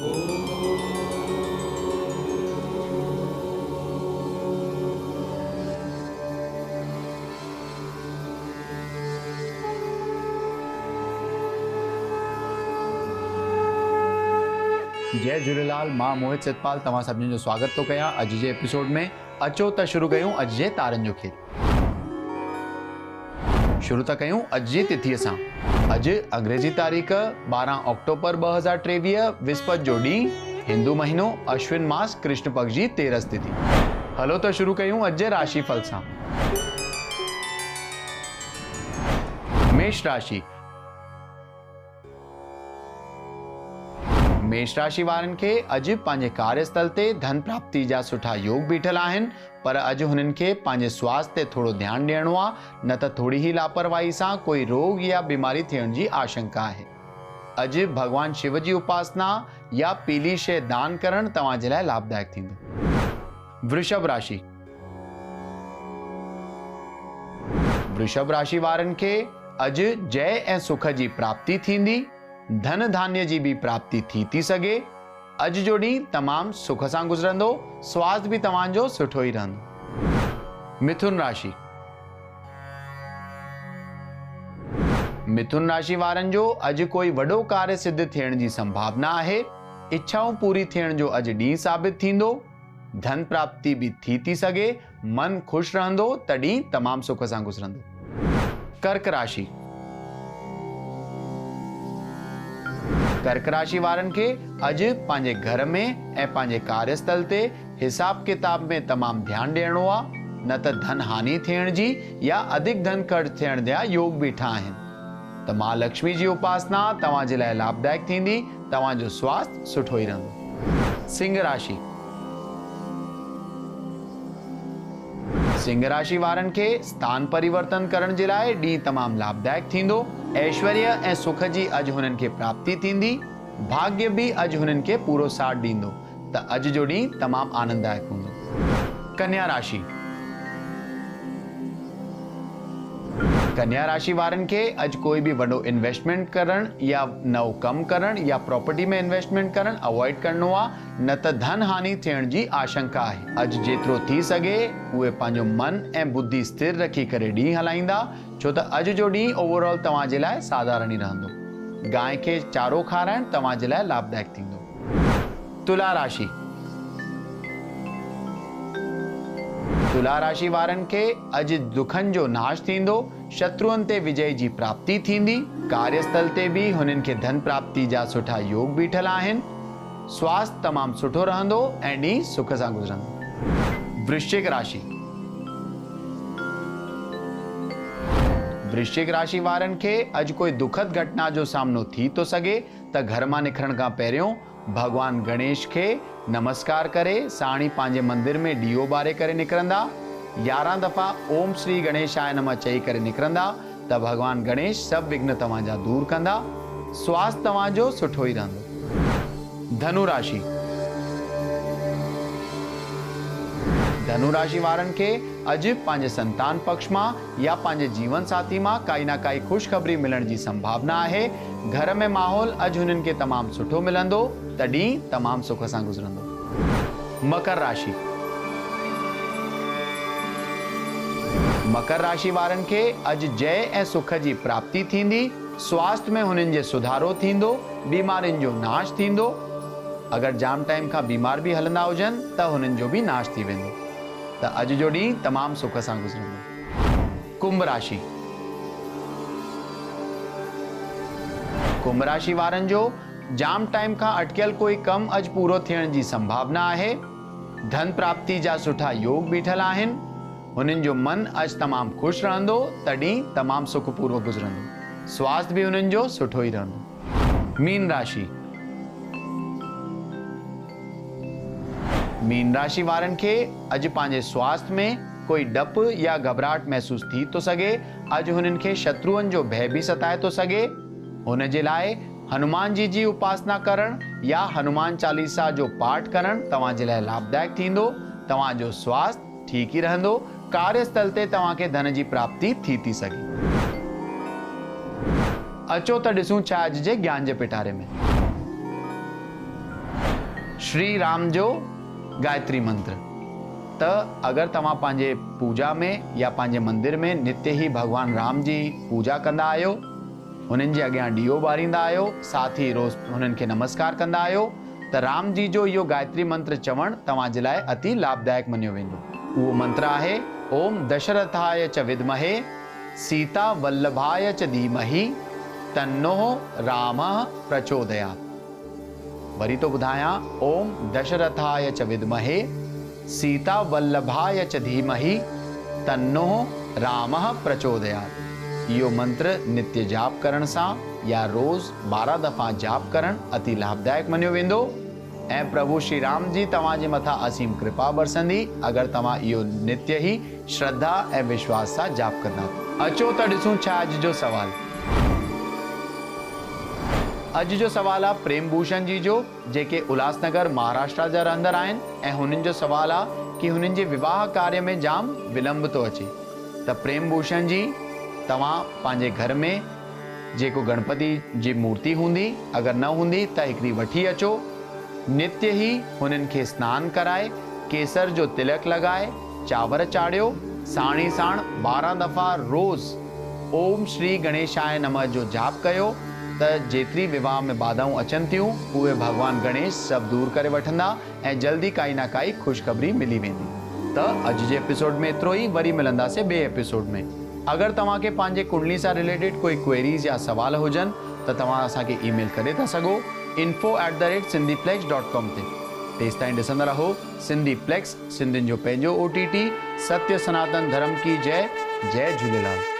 जय झूलेलाल, मां मोहित सितपाल तव्हां सभिनी जो स्वागत तो कयां अॼु जे एपिसोड में। अचो त शुरू कयूं अॼु जे तारनि जो खेल। शुरू त कयूं अॼु जी तिथीअ सां। अॼु अंग्रेजी तारीख़ 12 अक्टूबर 2023 विस्पति जो ॾींहुं, हिंदू महीनो अश्विन मास कृष्ण पक्ष जी 13 तिथि। हलो त शुरू कयूं अॼु जे राशिफल सां। मेष राशि। मेष राशि वारनि खे अॼु पंहिंजे कार्यस्थल ते धन प्राप्ति जा सुठा योग बीठल आहिनि, पर अॼु हुननि खे पंहिंजे स्वास्थ्य ते थोरो ध्यानु ॾियणो आहे, न त थोरी ई लापरवाही सां कोई रोग या बीमारी थियण जी आशंका आहे। अॼु भगवान शिव जी उपासना या पीली शइ दान करणु तव्हां जे लाइ लाभदायक थींदो। वृषभ राशि। वृषभ राशि वारनि खे अॼु जय ऐं सुख जी प्राप्ति थींदी, धन धान्य जी भी प्राप्ति थी सके। अॼु जो ॾींहुं तमामु सुख सां गुज़रंदो, स्वास्थ्य भी तव्हांजो सुठो ई रहंदो। मिथुन राशि। मिथुन राशि वारनि जो अॼु कोई वॾो कार्य सिद्ध थियण जी संभावना आहे। इच्छाऊं पूरी थियण जो अॼु ॾींहुं साबित थींदो। धन प्राप्ति भी थी सके, मन खुश रहंदो, तॾहिं तमामु सुख सां गुज़रंदो। कर्क राशि। कर्क राशि वारनि खे अॼु पंहिंजे घर में ऐं पंहिंजे कार्यस्थल ते हिसाब किताब में तमामु ध्यानु ॾियणो आहे, न त धन हानि थियण जी या अधिक धन ख़र्च थियण जा योग बीठा आहिनि। त मां लक्ष्मी जी उपासना तव्हां जे लाइ लाभदायक थींदी, तव्हांजो स्वास्थ्य सुठो ई रहंदो। सिंह राशि। सिंह राशि वारनि खे स्थान परिवर्तन करण जे लाइ ॾींहुं तमामु लाभदायक थींदो। ऐश्वर्य ऐं सुख जी अॼु हुननि खे प्राप्ति थींदी। भाग्य भी अॼु हुननि खे पूरो साथ ॾींदो, त अॼु जो ॾींहुं तमामु आनंददायक हूंदो। कन्या राशि। कन्या राशि वारनि खे अॼु कोई भी वॾो इन्वेस्टमेंट करण या नओ कमु करण या प्रॉपर्टी में इन्वेस्टमेंट करण अवॉइड करणो आहे, न त धन हानि थियण जी आशंका आहे। अॼु जेतिरो थी सघे उहे पंहिंजो मन ऐं बुद्धि स्थिर रखी करे ॾींहुं हलाईंदा, छो त अॼु जो ॾींहुं ओवरऑल तव्हां जे लाइ साधारण ई रहंदो। गांइ खे चारो खाराइण तव्हां जे लाइ लाभदायक थींदो। तुला राशि। तुला राशि वारनि खे अॼु दुखनि जो नाश थींदो, शत्रुअनि ते विजय जी प्राप्ति थींदी। कार्यस्थल ते भी हुननि खे धन प्राप्ति जा सुठा योग बीठल आहिनि। स्वास्थ्य तमामु सुठो रहंदो ऐं ॾींहुं सुख सां गुज़रंदो। वृश्चिक राशि। वृश्चिक राशि वारनि खे अॼु कोई दुखद घटना जो सामनो थी तो सके, त घर मां निकिरण खां पहिरियों भगवान गणेश खे नमस्कार करे साणी पंहिंजे मंदिर में ॾीओ ॿारे करे निकिरंदा। 11 दफ़ा ओम श्री गणेशाय नमः चई करे निकिरंदा, त भगवान गणेश सभु विघ्न तव्हांजा दूर कंदा। स्वास्थ्य तव्हांजो सुठो ई रहंदो। धनु राशि। धनु राशि वारनि खे अॼु पंहिंजे संतान पक्ष मां या पंहिंजे जीवन साथी मां काई न काई ख़ुशख़बरी मिलण जी संभावना आहे। घर में माहौल अॼु हुननि खे तमामु सुठो मिलंदो, तॾहिं तमामु सुख सां गुज़रंदो। मकर राशि। मकर राशि वारनि खे अॼु जय ऐं सुख जी प्राप्ति थींदी। स्वास्थ्य में हुननि जे सुधारो थींदो, बीमारियुनि जो नाश थींदो। अगरि जाम टाइम खां बीमार भी हलंदा हुजनि त हुननि जो भी नाश थी वेंदो, त अॼु जो ॾींहुं तमामु सुख सां गुज़रंदो। कुंभ राशि। कुंभ राशि वारनि जो जाम टाइम खां अटकियल कोई कम अॼु पूरो थियण जी संभावना आहे। धन प्राप्ति जा सुठा योग बीठल आहिनि। हुननि जो मन अॼु तमामु खुश रहंदो, तॾहिं तमामु सुखपूर्वक गुज़रंदो। स्वास्थ्य भी हुननि जो सुठो ई रहंदो। मीन राशि। मीन राशि वारनि खे अॼु पंहिंजे स्वास्थ्य में कोई डपु या घबराहट महसूस थी तो सके। अॼु हुननि खे शत्रुअनि जो भय भी सताए तो सके। हुन जे लाइ हनुमान जी उपासना करण या हनुमान चालीसा जो पाठ करण तव्हां जे लाइ लाभदायक थींदो। तव्हांजो स्वास्थ्य ठीक ई रहंदो। कार्यस्थल ते तव्हां खे धन जी प्राप्ति थी सके। अचो त ॾिसूं छा अॼु जे ज्ञान जे पिटारे में। श्री राम जो गायत्री मंत्र। त अगर तव्हां पंहिंजे पूजा में या पंहिंजे मंदिर में नित्य ही भगवान राम जी पूजा कंदा आहियो, उन्हनि जे अॻियां ॾीओ ॿारींदा आहियो, साथ ही रोज़ उन्हनि खे नमस्कार कंदा आहियो, त राम जी जो इहो गायत्री मंत्र चवणु तव्हां जे लाइ अति लाभदायक मञियो वेंदो। उहो मंत्र आहे ओम दशरथाय च विद्महे सीता वल्लभाय च धीमहि तन्नो रामः प्रचोदयात्। वरी तो ॿुधायां, ओम दशरथाय च विद्महे सीता वल्लभाय च धीमहि तन्नो रामः प्रचोदयात्। इहो मंत्र नित्य जाप करण सां या रोज़ 12 दफ़ा जाप करण अति लाभदायक मञियो वेंदो ऐं प्रभु श्री राम जी तव्हां जे मथां असीम कृपा बरसंदी अगर तव्हां इहो नित्य ही श्रद्धा ऐं विश्वास सां जाप कंदा। अचो त ॾिसूं छा अॼु जो सवाल। अॼु जो सवाल आहे प्रेम भूषण जी जो, जेके उल्हासनगर महाराष्ट्र जा रहंदड़ आहिनि ऐं हुननि जो सवाल आहे कि हुननि जे विवाह कार्य में जाम विलंब थो अचे। त प्रेम भूषण जी, तव्हां पंहिंजे घर में जेको गणपति जी मूर्ति हूंदी, अगर न हूंदी त हिकिड़ी वठी अचो, नित्य ही हुननि खे स्नान कराए, केसर जो तिलक लॻाए, चांवर चाढ़ियो, साण ही साण 12 दफ़ा रोज़ ओम श्री गणेशाय नमः जो जाप कयो, त जेतिरी विवाह में बाधाऊं अचनि थियूं उहे भगवान गणेश सभु दूर करे वठंदा ऐं जल्दी काई ना काई ख़ुशख़बरी मिली वेंदी। त अॼु जे एपिसोड में एतिरो ई, वरी मिलंदासीं ॿिए एपिसोड में। अगर तव्हांखे पंहिंजे कुंडली सां रिलेटेड कोई क्वेरीज या सवाल हुजनि त तव्हां असांखे ईमेल करे था सघो info@sindhiplex.com ते। तेसि ताईं ॾिसंदा रहो सिंधीप्लेक्स, सिंधियुनि जो पंहिंजो OTT। सत्य सनातन धर्म की जय। जय झूलेलाल।